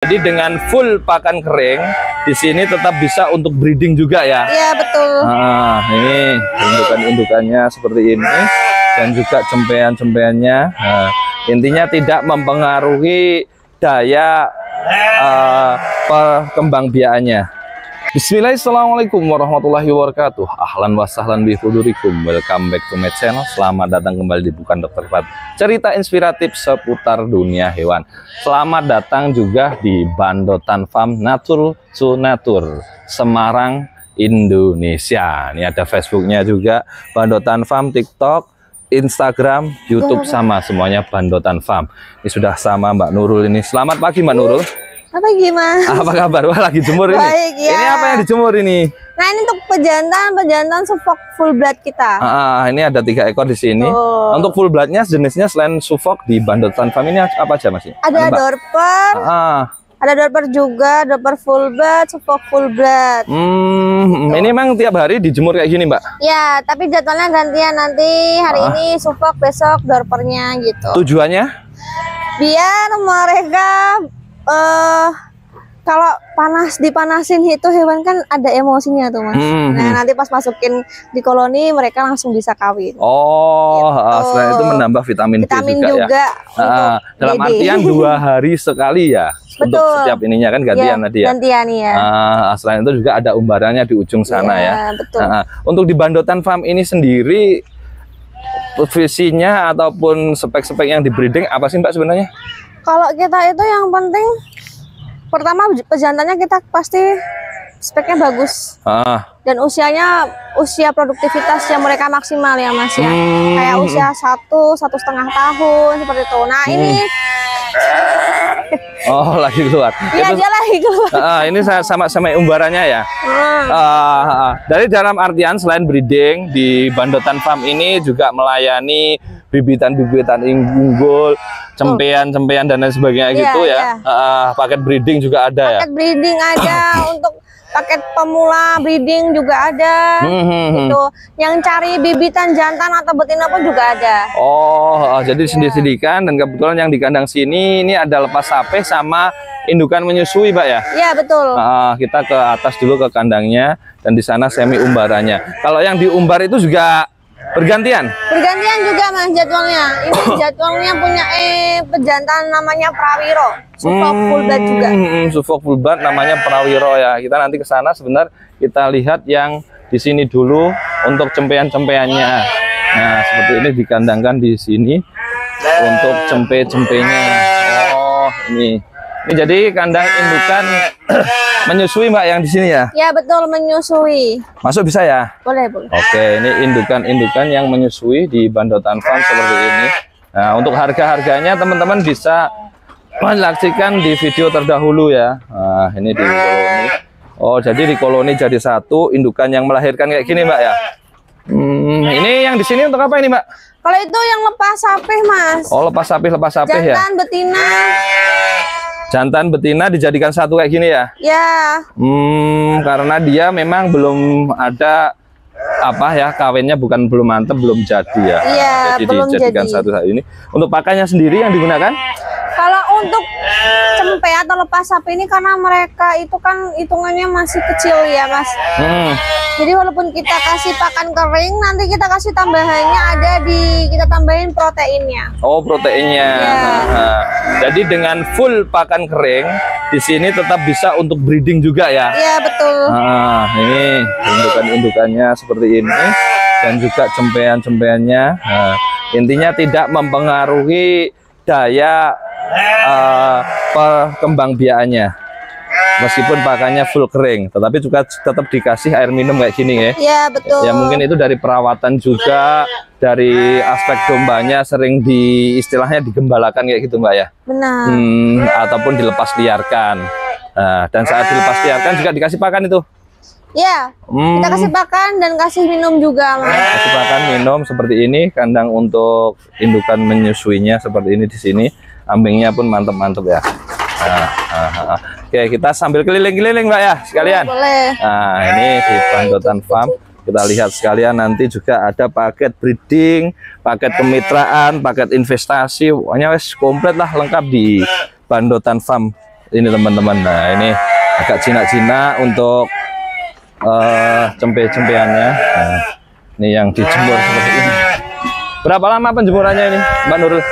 Jadi dengan full pakan kering di sini tetap bisa untuk breeding juga ya. Iya betul. Nah, ini indukan-indukannya seperti ini dan juga cempean-cempeannya. Nah, intinya tidak mempengaruhi daya perkembangbiakannya. Bismillahirrahmanirrahim. Warahmatullahi wabarakatuh. Ahlan wa sahlan bi hudurikum. Welcome back to my channel. Selamat datang kembali di Bukan Dokter Fat, cerita inspiratif seputar dunia hewan. Selamat datang juga di Bandotan Farm Nature to Nature, Semarang, Indonesia. Ini ada Facebooknya juga, Bandotan Farm, TikTok, Instagram, YouTube, sama semuanya Bandotan Farm. Ini sudah sama Mbak Nurul ini. Selamat pagi Mbak Nurul. Apa gimana? Apa kabar? Wah, lagi jemur ini. Baik, ya. Ini apa yang dijemur ini? Nah, ini untuk pejantan Suffolk full blood kita. Ini ada 3 ekor di sini. Untuk full bloodnya jenisnya selain Suffolk di Bandotan Farm ini apa aja Mas? Ada Dorper. Ada Dorper juga, Dorper full blood, Suffolk full blood. Ini memang tiap hari dijemur kayak gini, Mbak? Ya, tapi jadwalnya gantian, nanti hari ini Suffolk, besok Dorpernya gitu. Tujuannya? Biar mereka kalau dipanasin itu hewan kan ada emosinya tuh Mas. Nah, nanti pas masukin di koloni mereka langsung bisa kawin. Gitu. Selain itu menambah vitamin B juga ya. Dalam artian 2 hari sekali ya. Betul. Untuk setiap ininya kan gantian tadi ya. Gantian ya. Selain itu juga ada umbarannya di ujung sana ya. Betul. Untuk di Bandotan Farm ini sendiri, visinya ataupun spek-spek yang di breeding apa sih Mbak sebenarnya? Kalau kita itu yang penting pertama pejantannya kita pasti speknya bagus. Dan usia produktivitas yang mereka maksimal ya Mas ya. Kayak usia 1,5 tahun seperti itu. Nah, ini lagi keluar. Iya, dia lagi keluar. Ini sama umbarannya ya. Dari dalam artian selain breeding di Bandotan Farm ini juga melayani bibitan-bibitan unggul, cempean-cempean dan lain sebagainya gitu ya. Paket breeding juga ada ya. Paket breeding ada, untuk paket pemula breeding juga ada. Gitu. Yang cari bibitan jantan atau betina pun juga ada. Jadi sendiri-sendirikan, dan kebetulan yang di kandang sini ini ada lepas sapi sama indukan menyusui, Mbak ya? Iya, betul. Kita ke atas dulu ke kandangnya, dan di sana semi umbarannya. Kalau yang diumbar itu juga bergantian? Bergantian juga Mas jadwalnya. Ini jadwalnya punya pejantan namanya Prawiro. Suffolk full blood juga. Suffolk full blood namanya Prawiro ya. Kita nanti ke sana sebentar, kita lihat yang di sini dulu untuk cempean-cempeannya. Nah, seperti ini dikandangkan di sini untuk cempe-cempenya. Ini jadi kandang indukan menyusui Mbak yang di sini ya? Ya, betul, menyusui. Masuk bisa ya? Boleh. Oke, ini indukan-indukan yang menyusui di Bandotan Farm seperti ini. Nah, untuk harga-harganya teman-teman bisa menyaksikan di video terdahulu ya. Nah, ini di koloni. Jadi di koloni jadi 1 indukan yang melahirkan kayak gini Mbak ya? Ini yang di sini untuk apa ini Mbak? Kalau itu yang lepas sapi Mas. Lepas sapi ya? Jantan betina. Jantan betina dijadikan 1 kayak gini ya? Ya. Karena dia memang belum ada kawinnya belum mantep, belum jadi ya. Iya, jadi belum dijadikan jadi. 1 saat ini. Untuk pakannya sendiri yang digunakan? Kalau untuk cempe atau lepas sapi ini karena mereka itu kan hitungannya masih kecil ya Mas. Jadi walaupun kita kasih pakan kering, nanti kita kasih tambahannya kita tambahin proteinnya. Proteinnya. Jadi dengan full pakan kering di sini tetap bisa untuk breeding juga ya. Iya, betul. Ini indukan-indukannya seperti ini, dan juga cempean-cempeannya. Intinya tidak mempengaruhi daya perkembangbiakannya. Meskipun pakannya full kering, tetapi juga tetap dikasih air minum kayak gini ya. Iya, betul. Ya mungkin itu dari perawatan juga, dari aspek dombanya sering istilahnya digembalakan kayak gitu Mbak ya. Benar. Ataupun dilepas liarkan. Dan saat dilepas liarkan juga dikasih pakan itu. Iya, kita kasih pakan dan kasih minum juga Mas. Kasih pakan, minum seperti ini. Kandang untuk indukan menyusuinya seperti ini di sini. Ambingnya pun mantep-mantep ya. Oke, kita sambil keliling-keliling Mbak ya sekalian. Boleh. Nah, ini di Bandotan Farm. Kita lihat sekalian, nanti juga ada paket breeding, paket kemitraan, paket investasi. Pokoknya wes komplit lah, lengkap di Bandotan Farm ini teman-teman. Nah, ini agak jinak-jinak untuk cempe-cempeannya. Nah, ini yang dijemur seperti ini. Berapa lama penjemurannya ini, Mbak Nurul?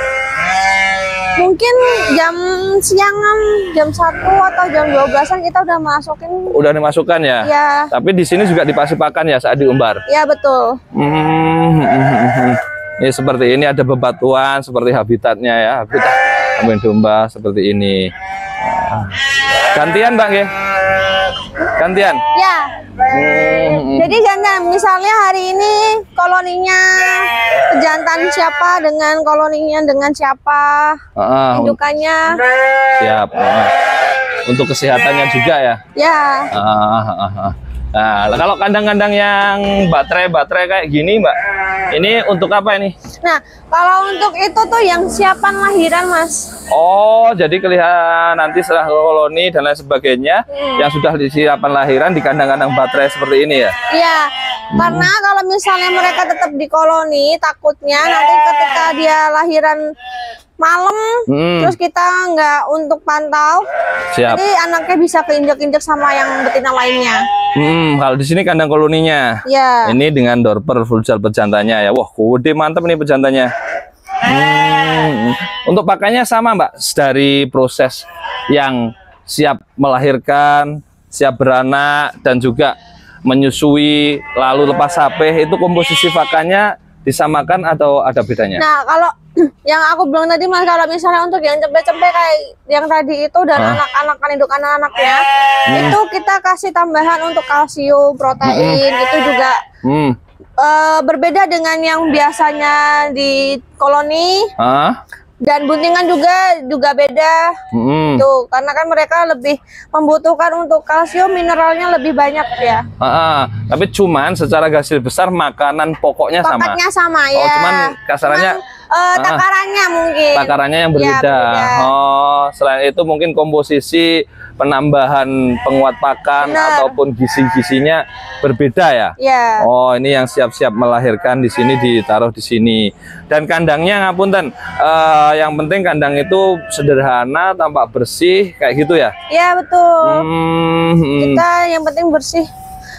Mungkin jam siangan, jam 1 atau jam 12-an kita udah masukin. Udah dimasukkan ya? Iya. Tapi di sini juga dipasih pakan ya saat diumbar? Iya, betul. Ini seperti ini, ada bebatuan seperti habitatnya ya, habitat kambing domba seperti ini. Gantian Mbak ya? Gantian? Ya. Jadi gantian, misalnya hari ini koloninya pejantan siapa dengan koloninya dengan siapa, indukannya. Siap. Untuk kesehatannya juga ya? Ya. Nah, kalau kandang-kandang yang baterai kayak gini Mbak, ini untuk apa ini? Nah, kalau untuk itu tuh yang siapan lahiran Mas. Oh, jadi kelihatan nanti setelah koloni dan lain sebagainya yang sudah disiapkan lahiran di kandang-kandang baterai seperti ini ya? Iya, karena kalau misalnya mereka tetap di koloni, takutnya nanti ketika dia lahiran malam, terus kita nggak untuk pantau, jadi anaknya bisa keinjak-injak sama yang betina lainnya. Kalau di sini kandang koloninya, ya. Ini dengan dorper full gel pejantannya ya. Wah, gede mantap nih pejantannya. Untuk pakannya sama Mbak, dari proses yang siap melahirkan, siap beranak, dan juga menyusui, lalu lepas sapeh, itu komposisi pakannya disamakan atau ada bedanya? Nah, kalau yang aku bilang tadi Mas, kalau misalnya untuk yang cempe-cempe kayak yang tadi itu dan anak-anak induk anak-anaknya, itu kita kasih tambahan untuk kalsium, protein, itu juga berbeda dengan yang biasanya di koloni. Dan buntingan juga beda tuh, karena kan mereka lebih membutuhkan untuk kalsium, mineralnya lebih banyak ya. Tapi cuman secara garis besar makanan pokoknya sama. Pokoknya sama ya. Oh, cuman kasarannya takarannya mungkin. Takarannya yang berbeda. Ya, berbeda. Oh, selain itu mungkin komposisi penambahan penguat pakan ataupun gizi-gizinya berbeda ya. Ya. Oh, ini yang siap-siap melahirkan di sini ditaruh di sini. Dan kandangnya ngapunten, yang penting kandang itu sederhana, tampak bersih kayak gitu ya. Iya, betul. Kita yang penting bersih.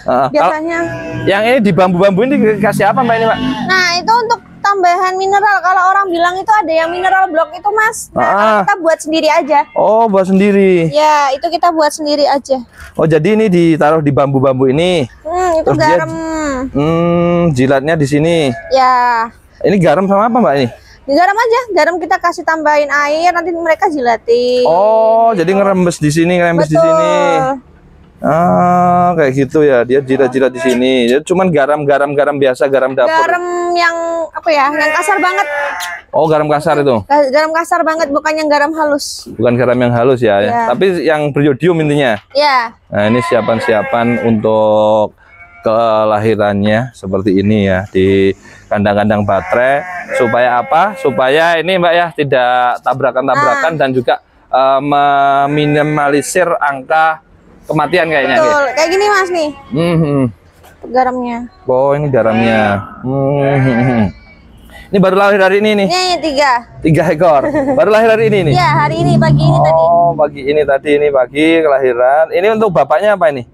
Biasanya. Yang ini di bambu-bambu ini dikasih apa Mbak ini Mbak? Nah, itu untuk tambahan mineral. Kalau orang bilang itu ada yang mineral blok itu Mas. Nah, kita buat sendiri aja. Oh, buat sendiri. Ya, itu kita buat sendiri aja. Oh, jadi ini ditaruh di bambu-bambu ini. Itu terus garam. Jilatnya di sini. Ya. Ini garam sama apa Mbak ini? Garam aja. Garam kita kasih tambahin air, nanti mereka jilatin. Oh, jadi ngerembes di sini, ngerembes di sini. Kayak gitu ya, dia jilat-jilat di sini. Dia cuman garam biasa, garam dapur. Garam yang apa ya? Yang kasar banget. Oh, garam kasar itu. Garam kasar banget, bukan yang garam halus. Bukan garam yang halus ya. Tapi yang beriodium intinya. Ya. Nah, ini siapan-siapan untuk kelahirannya seperti ini ya di kandang-kandang baterai. Supaya apa? Supaya ini Mbak ya tidak tabrakan-tabrakan dan juga meminimalisir angka kematian kayaknya. Betul, kayak gini Mas nih. Garamnya. Oh, ini garamnya. Ini baru lahir hari ini nih. Ini 3 ekor. Baru lahir hari ini nih. Iya, hari ini pagi ini tadi. Oh, pagi ini tadi, ini pagi kelahiran. Ini untuk bapaknya apa ini?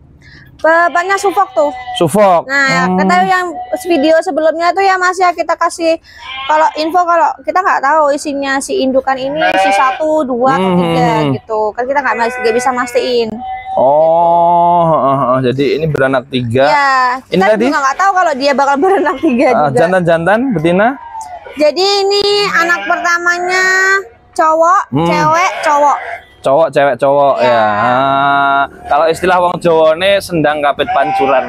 Bapaknya sufok tuh. Sufok. Nah, kita yang video sebelumnya tuh ya Mas ya, kita kasih kalau info kalau kita nggak tahu isinya si indukan ini si 1, 2, atau 3 gitu. Kan kita nggak bisa mastiin. Oh, jadi ini beranak 3. Ya, kita ini juga nggak tahu kalau dia bakal beranak 3 juga. Jantan-jantan betina? Jadi ini anak pertamanya cowok, cewek, cowok. Cowok, cewek, cowok ya. Kalau istilah wong Jawa nih sendang kapit pancuran.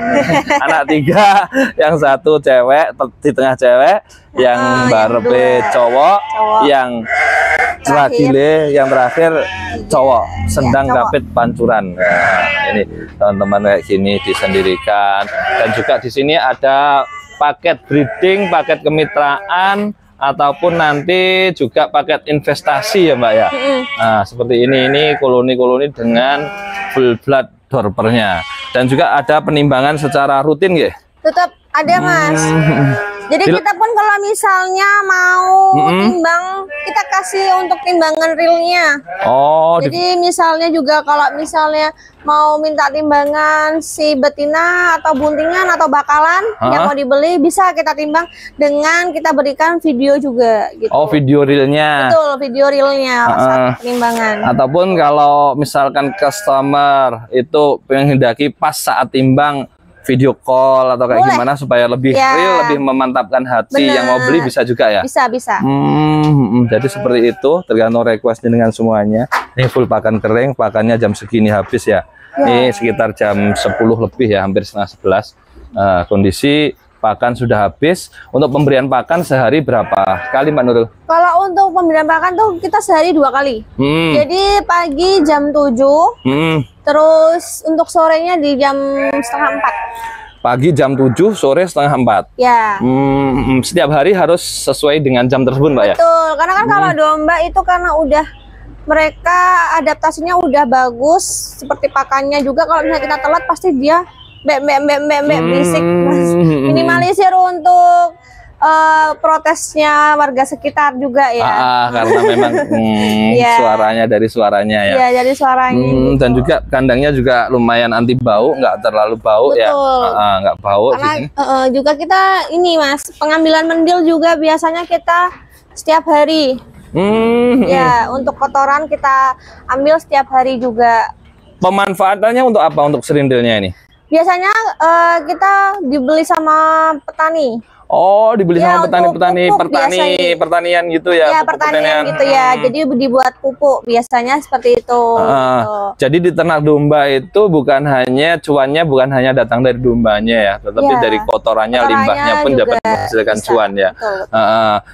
Anak 3, yang 1 cewek, di tengah cewek, yang barepe cowok, yang yang terakhir cowok, sendang kapit pancuran. Nah, ini teman-teman kayak gini disendirikan. Dan juga di sini ada paket breeding, paket kemitraan, ataupun nanti juga paket investasi ya Mbak ya. Nah, seperti ini koloni-koloni dengan full blood dorpernya. Dan juga ada penimbangan secara rutin ya? Tetap ada Mas. Jadi kita pun kalau misalnya mau timbang, kita kasih untuk timbangan realnya. Oh. Jadi misalnya juga kalau misalnya mau minta timbangan si betina atau buntingan atau bakalan yang mau dibeli, bisa kita timbang dengan kita berikan video juga gitu. Oh, video realnya. Betul, video realnya saat penimbangan. Ataupun kalau misalkan customer itu menghendaki pas saat timbang video call atau kayak gimana supaya lebih real, lebih memantapkan hati yang mau beli, bisa juga ya? Bisa. Jadi seperti itu, tergantung request dengan semuanya. Ini full pakan kering, pakannya jam segini habis ya. Ini sekitar jam 10 lebih ya, hampir setengah 11. Kondisi pakan sudah habis. Untuk pemberian pakan sehari berapa kali Mbak Nurul? Kalau untuk pemberian pakan tuh kita sehari 2 kali. Jadi pagi jam 7, terus untuk sorenya di jam setengah 4. Pagi jam 7, sore setengah 4. Ya. Setiap hari harus sesuai dengan jam tersebut Mbak ya? Betul, karena kan kalau domba itu karena udah mereka adaptasinya udah bagus, seperti pakannya juga kalau misalnya kita telat pasti dia berisik. Minimalisir untuk protesnya warga sekitar juga ya. Karena memang suaranya dari suaranya ya. Iya, dari suaranya. Dan juga kandangnya juga lumayan anti bau, nggak terlalu bau. Betul. Ya. Nggak bau. Karena juga kita ini Mas, pengambilan mendil juga biasanya kita setiap hari. Ya, untuk kotoran kita ambil setiap hari juga. Pemanfaatannya untuk apa? Untuk serindilnya ini? Biasanya kita dibeli sama petani. Oh, dibeli sama petani-petani pertanian gitu ya? Ya, pertanian gitu ya. Jadi dibuat pupuk biasanya seperti itu. Jadi di ternak domba itu bukan hanya cuannya bukan hanya datang dari dombanya ya, tetapi dari kotorannya, limbahnya pun dapat menghasilkan cuan ya.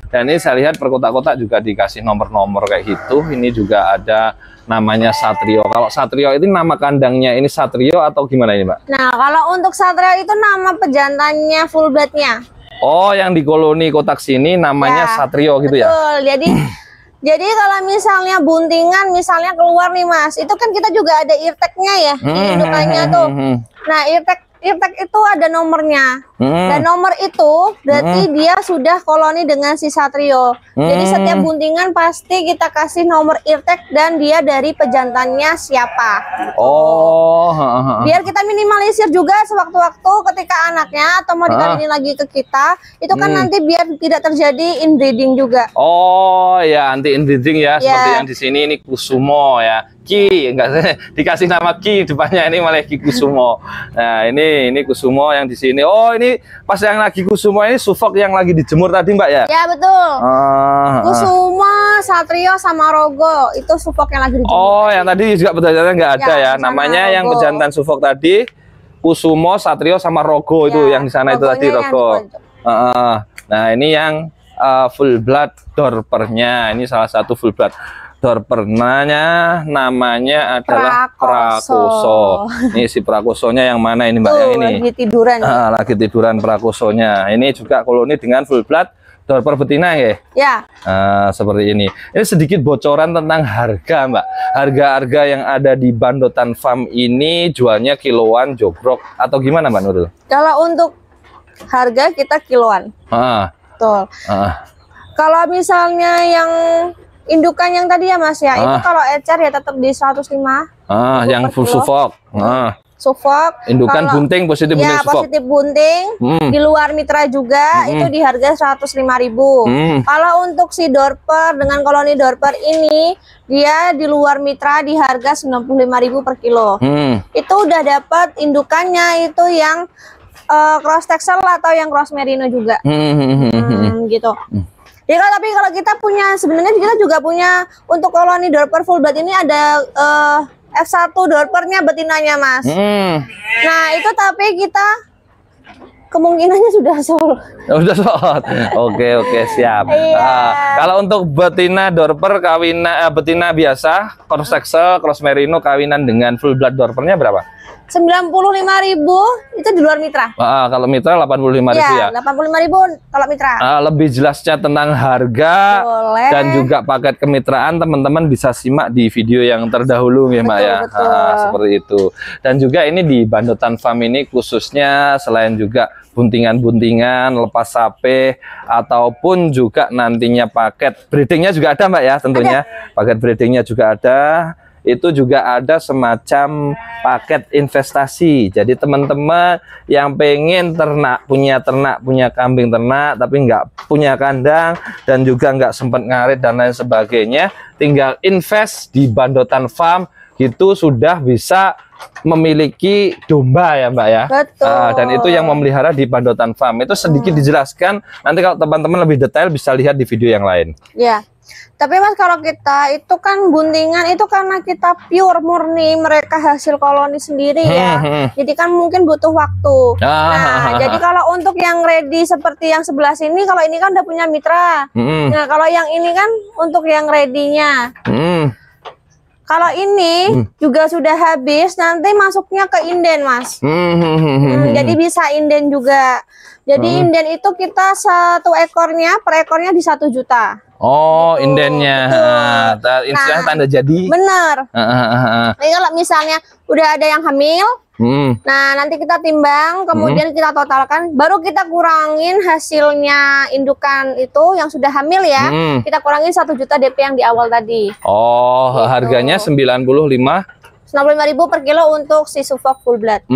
Dan ini saya lihat per kotak-kotak juga dikasih nomor-nomor kayak gitu. Ini juga ada namanya Satrio. Kalau Satrio itu nama kandangnya ini Satrio atau gimana ini Mbak? Nah, kalau untuk Satrio itu nama pejantannya full bloodnya. Oh, yang di koloni kotak sini namanya Satrio gitu ya? Betul, jadi kalau misalnya buntingan misalnya keluar nih Mas, itu kan kita juga ada eartag-nya ya, di indukannya tuh. Nah, eartag itu ada nomornya. Dan nomor itu berarti dia sudah koloni dengan si Satrio. Jadi setiap buntingan pasti kita kasih nomor eartag dan dia dari pejantannya siapa. Oh. Biar kita minimalisir juga sewaktu-waktu ketika anaknya atau mau dikawinin lagi ke kita, itu kan nanti biar tidak terjadi inbreeding juga. Oh ya, anti inbreeding ya, seperti yang di sini ini Kusumo ya. Ki, enggak dikasih nama Ki depannya, ini malah Ki Kusumo. Nah, ini Kusumo yang di sini. Oh, ini pas yang lagi Kusumo ini sufok yang lagi dijemur tadi Mbak ya? Ya betul. Kusumo, Satrio sama Rogo itu sufok yang lagi dijemur. Oh, yang tadi juga pejantannya nggak ada ya? Namanya Rogo. Yang pejantan sufok tadi Kusumo, Satrio sama Rogo itu yang di sana itu tadi Rogo. Nah, ini yang full blood dorpernya. Ini salah satu full blood. Dorpernanya namanya adalah Prakoso. Ini si Prakosonya yang mana ini Mbak? Yang ini lagi tiduran. Lagi tiduran Prakosonya. Ini juga koloni dengan full blood dorper betina ya? Ya. Seperti ini. Ini sedikit bocoran tentang harga Mbak. Harga-harga yang ada di Bandotan Farm ini jualnya kiloan, jogrok atau gimana Mbak Nurul? Kalau untuk harga kita kiloan. Betul. Kalau misalnya yang indukan yang tadi ya Mas ya, itu kalau ecer ya tetap di 105. Yang full sufok. Sufok. Indukan bunting positif bunting sufok. Positif bunting. Di luar mitra juga itu di harga 105.000. Kalau untuk si dorper dengan koloni dorper ini dia di luar mitra di harga 95.000 per kilo. Itu udah dapat indukannya itu yang cross Texel atau yang cross Merino juga. Gitu. Ya, tapi kalau kita punya, sebenarnya kita juga punya untuk koloni dorper full blood ini ada F1 dorpernya betinanya Mas. Nah itu tapi kita kemungkinannya sudah sold. Sudah sold. Oke, siap. Kalau untuk betina dorper kawinan betina biasa cross Texel, cross Merino kawinan dengan full blood dorpernya berapa? 95.000 itu di luar mitra. Kalau mitra 85.000 ya. 85.000 kalau mitra. Lebih jelasnya tentang harga dan juga paket kemitraan teman-teman bisa simak di video yang terdahulu ya Mbak ya. Seperti itu. Dan juga ini di Bandotan Farm ini khususnya selain juga buntingan-buntingan, lepas sape, ataupun juga nantinya paket breedingnya juga ada Mbak ya tentunya. Paket breedingnya juga ada. Itu juga ada semacam paket investasi. Jadi teman-teman yang pengen punya kambing ternak tapi nggak punya kandang dan juga nggak sempat ngarit dan lain sebagainya, tinggal invest di Bandotan Farm, itu sudah bisa memiliki domba ya Mbak ya. Betul. Dan itu yang memelihara di Bandotan Farm. Itu sedikit dijelaskan, nanti kalau teman-teman lebih detail bisa lihat di video yang lain. Ya. Tapi Mas, kalau kita itu kan buntingan itu karena kita pure murni mereka hasil koloni sendiri ya. Jadi kan mungkin butuh waktu. Nah, jadi kalau untuk yang ready seperti yang sebelah sini, kalau ini kan udah punya mitra. Nah, kalau yang ini kan untuk yang ready-nya. Kalau ini juga sudah habis, nanti masuknya ke inden Mas. Jadi bisa inden juga. Jadi inden itu kita satu ekornya, per ekornya di 1 juta. Oh, gitu. Indennya. Istilahnya tanda jadi. Bener. Jadi kalau misalnya udah ada yang hamil, nah nanti kita timbang, kemudian kita totalkan, baru kita kurangin hasilnya indukan itu yang sudah hamil ya. Kita kurangin 1 juta DP yang di awal tadi. Oh, gitu. Harganya 95.000 per kilo untuk si Suffolk full blood.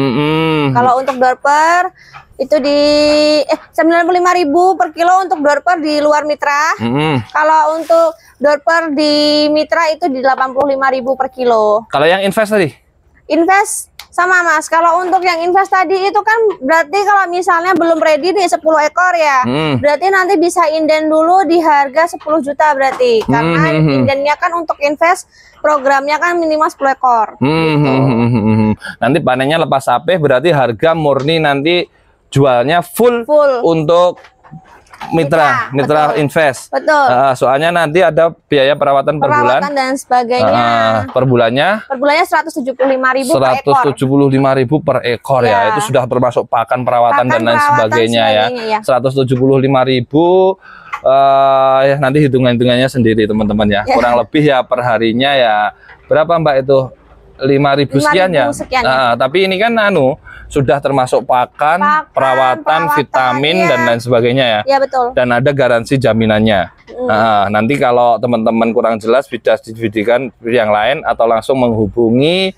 Kalau untuk Dorper itu di 95.000 per kilo untuk Dorper di luar mitra. Kalau untuk Dorper di mitra itu di 85.000 per kilo. Kalau yang invest tadi? Invest sama Mas. Kalau untuk yang invest tadi itu kan berarti kalau misalnya belum ready di 10 ekor ya. Berarti nanti bisa inden dulu di harga 10 juta berarti. Karena indennya kan untuk invest programnya kan minimal 10 ekor. Gitu. Nanti panennya lepas sape, berarti harga murni nanti jualnya full untuk mitra invest. Betul. Soalnya nanti ada biaya perawatan per bulan dan sebagainya. Per bulannya 175.000 per ekor. 175.000 per ekor ya. Itu sudah termasuk pakan perawatan dan lain sebagainya ya. 175.000 ya, nanti hitungannya sendiri teman-teman ya. Kurang lebih ya per harinya ya berapa Mbak itu? 5.000 sekian ya. Tapi ini kan sudah termasuk pakan, perawatan, vitamin dan lain sebagainya ya. Iya betul. Dan ada garansi jaminannya. Nanti kalau teman-teman kurang jelas bisa divideokan yang lain atau langsung menghubungi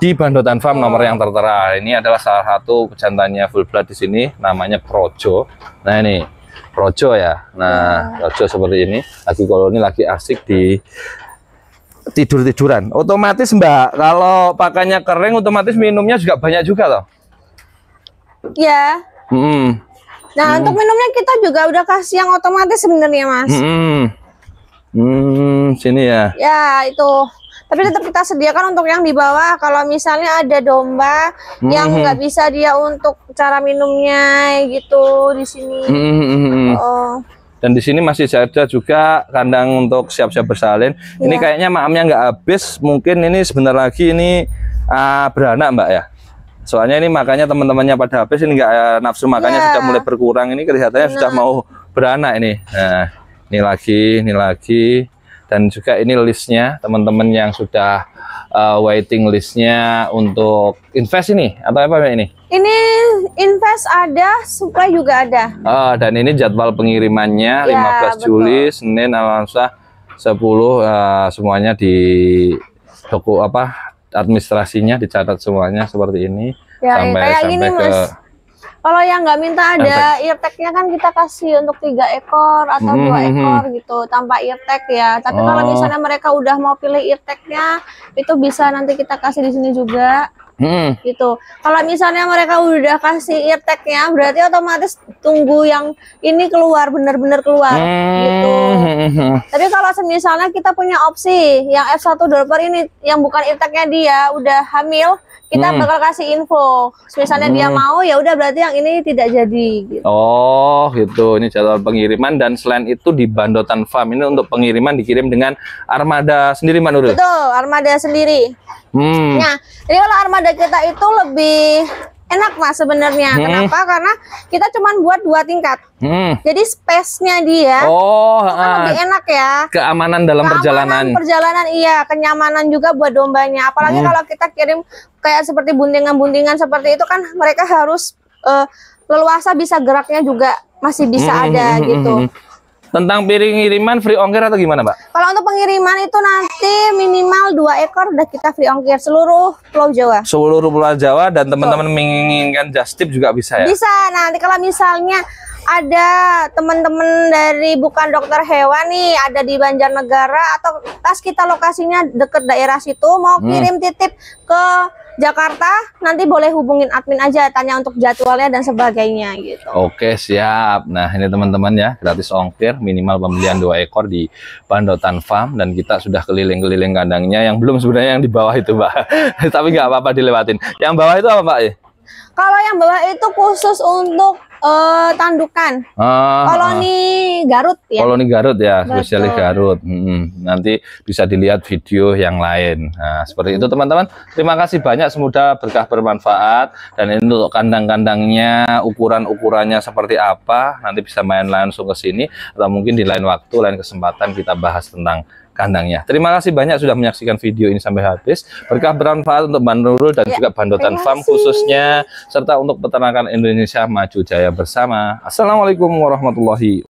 di Bandotan Farm nomor yang tertera. Ini adalah salah satu pejantannya full blood di sini, namanya Projo. Nah ini Projo ya. Nah Projo seperti ini. Lagi koloni lagi asik di tidur-tiduran. Otomatis Mbak, kalau pakannya kering otomatis minumnya juga banyak juga loh. Ya. Nah untuk minumnya kita juga udah kasih yang otomatis sebenarnya Mas. Sini ya. Ya itu. Tapi tetap kita sediakan untuk yang di bawah. Kalau misalnya ada domba yang nggak bisa dia untuk cara minumnya gitu di sini. Dan di sini masih ada juga kandang untuk siap-siap bersalin. Ini kayaknya maamnya nggak habis. Mungkin ini sebentar lagi ini beranak Mbak ya. Soalnya ini makanya teman-temannya pada habis, ini nggak nafsu makannya sudah mulai berkurang. Ini kelihatannya sudah mau beranak ini. Nah, ini lagi. Dan juga ini listnya teman-teman yang sudah waiting listnya untuk invest ini atau apa ini? Ini invest ada, supply juga ada. Dan ini jadwal pengirimannya 15 Juli, Senin, Alhamdulillah 10 semuanya di toko administrasinya dicatat semuanya seperti ini sampai gini, ke Mas. Kalau yang nggak minta ada eartag-nya kan kita kasih untuk 3 ekor atau 2 ekor gitu tanpa eartag ya. Tapi kalau misalnya mereka udah mau pilih eartag-nya itu bisa nanti kita kasih di sini juga. Gitu. Kalau misalnya mereka udah kasih eartag-nya berarti otomatis tunggu yang ini keluar, bener-bener keluar gitu. Tapi kalau misalnya kita punya opsi yang F1 Dorper ini yang bukan eartag-nya dia udah hamil, kita bakal kasih info. Misalnya dia mau ya udah berarti yang ini tidak jadi gitu. Oh gitu. Ini jadwal pengiriman dan selain itu di Bandotan Farm ini untuk pengiriman dikirim dengan armada sendiri Mbak Nurul? Betul, armada sendiri. Nah, jadi kalau armada kita itu lebih enak Mas sebenarnya. Kenapa? Karena kita cuma buat 2 tingkat. Jadi space-nya dia itu kan lebih enak ya. Keamanan dalam perjalanan iya, kenyamanan juga buat dombanya. Apalagi kalau kita kirim kayak seperti buntingan-buntingan seperti itu kan mereka harus leluasa, bisa geraknya juga masih bisa ada gitu. Tentang piring kiriman free ongkir atau gimana, Mbak? Kalau untuk pengiriman itu nanti minimal 2 ekor udah kita free ongkir seluruh Pulau Jawa. Seluruh Pulau Jawa, dan teman-teman menginginkan just tip juga bisa ya? Bisa. Nanti kalau misalnya ada teman-teman dari bukan dokter hewan nih, ada di Banjarnegara atau pas kita lokasinya deket daerah situ, mau kirim titip ke Jakarta, nanti boleh hubungin admin aja, tanya untuk jadwalnya dan sebagainya gitu. Oke, siap. Nah, ini teman-teman ya, gratis ongkir, minimal pembelian 2 ekor di Bandotan Farm, dan kita sudah keliling-keliling kandangnya. Yang belum sebenarnya yang di bawah itu, Mbak. Tapi nggak apa-apa dilewatin. Yang bawah itu apa, Mbak? Kalau yang bawah itu khusus untuk tandukan. Koloni Garut ya. Koloni Garut ya, spesialis Garut. Nanti bisa dilihat video yang lain. Nah, seperti itu teman-teman. Terima kasih banyak, semoga berkah bermanfaat. Dan ini untuk kandang-kandangnya, ukuran-ukurannya seperti apa, nanti bisa main langsung ke sini, atau mungkin di lain waktu, lain kesempatan kita bahas tentang kandangnya. Terima kasih banyak sudah menyaksikan video ini sampai habis. Berkah bermanfaat untuk Mbak Nurul dan juga Bandotan Farm khususnya, serta untuk peternakan Indonesia maju jaya bersama. Assalamualaikum warahmatullahi wabarakatuh.